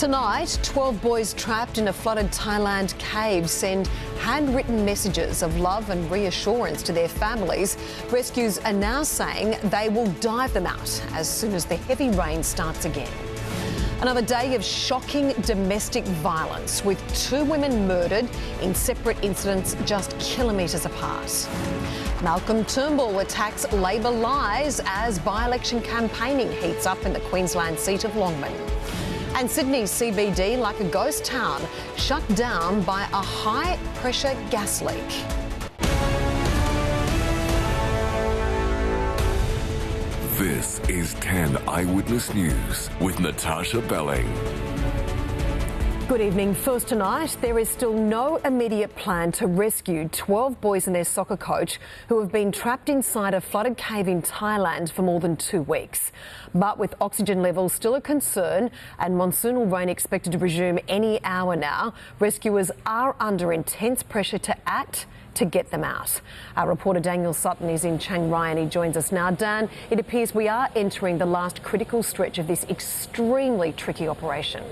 Tonight, 12 boys trapped in a flooded Thailand cave send handwritten messages of love and reassurance to their families. Rescues are now saying they will dive them out as soon as the heavy rain starts again. Another day of shocking domestic violence, with 2 women murdered in separate incidents just kilometres apart. Malcolm Turnbull attacks Labor lies as by-election campaigning heats up in the Queensland seat of Longman. And Sydney's CBD, like a ghost town, shut down by a high-pressure gas leak. This is 10 Eyewitness News with Natarsha Belling. Good evening. First tonight, there is still no immediate plan to rescue 12 boys and their soccer coach who have been trapped inside a flooded cave in Thailand for more than 2 weeks. But with oxygen levels still a concern and monsoonal rain expected to resume any hour now, rescuers are under intense pressure to act to get them out. Our reporter Daniel Sutton is in Chiang Rai and he joins us now. Dan, it appears we are entering the last critical stretch of this extremely tricky operation.